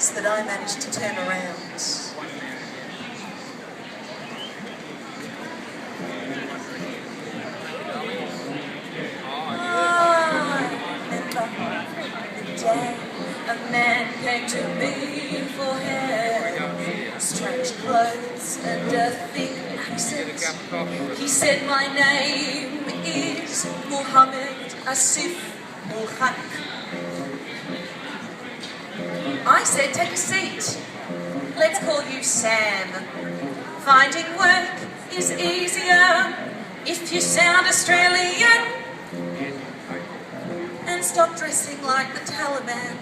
nights that I managed to turn around. Day, a man came to me for help. Strange clothes and a thick accent. He said, my name is Muhammad Asif Mulhaq. I said, take a seat. Let's call you Sam. Finding work is easier if you sound Australian. And stop dressing like the Taliban.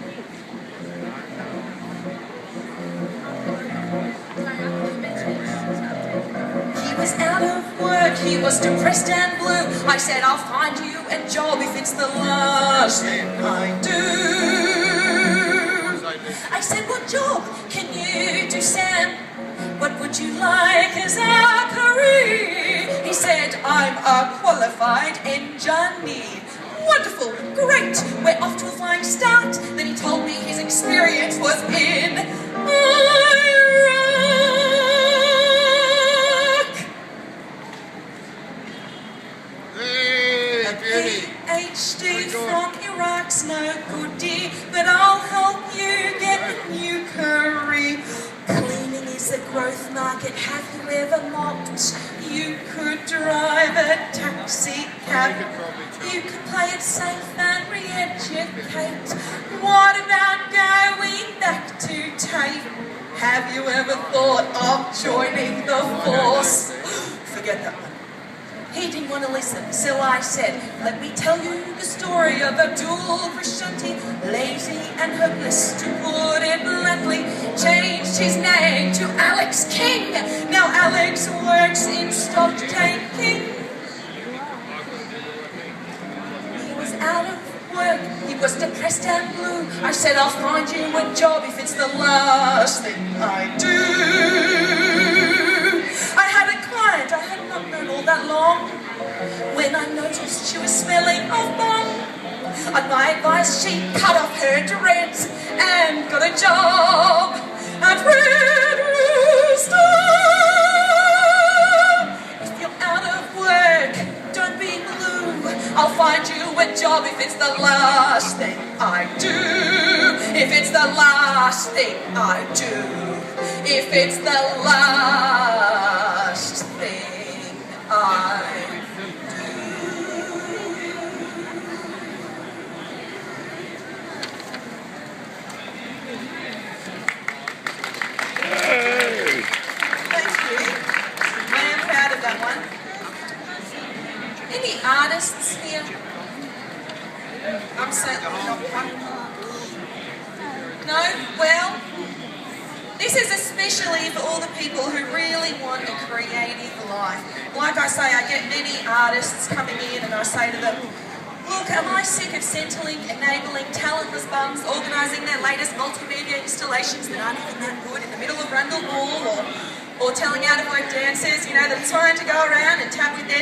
He was out of work, he was depressed and blue. I said, I'll find you a job if it's the last thing I do. I said, what job can you do, Sam? What would you like as our career? He said, I'm a qualified engineer. Wonderful, great, we're off to a flying start. Then he told me his experience was in Iraq. A PhD from Iraq's no good, dear, but I'll help you get a new career. Cleaning is a growth market, have you ever mocked? You could drive a taxi cab. You could play it safe and re-educate. What about going back to tape? Have you ever thought of joining the force? Forget that one. He didn't want to listen, so I said, let me tell you the story of Abdul Rashanti, lazy and hopeless, to put it bluntly, changed his name to Alex King. Now Alex works in stock taking. He was out of work, he was depressed and blue. I said, I'll find you a job if it's the last thing I do. I had a client I had not known all that long. When I noticed she was smelling of bum, on my advice she cut off her dreads and got a job at Red Rooster. If you're out of work, don't be blue. I'll find you a job if it's the last thing I do. If it's the last thing I do. If it's the last thing I do. Any artists here? I'm saying no? Well, this is especially for all the people who really want a creative life. Like I say, I get many artists coming in and I say to them, look, am I sick of Centerlink enabling talentless bums organising their latest multimedia installations that aren't even that good in the middle of Rundle Mall, or telling out-of-work dancers, you know, that are trying to go around and tap with their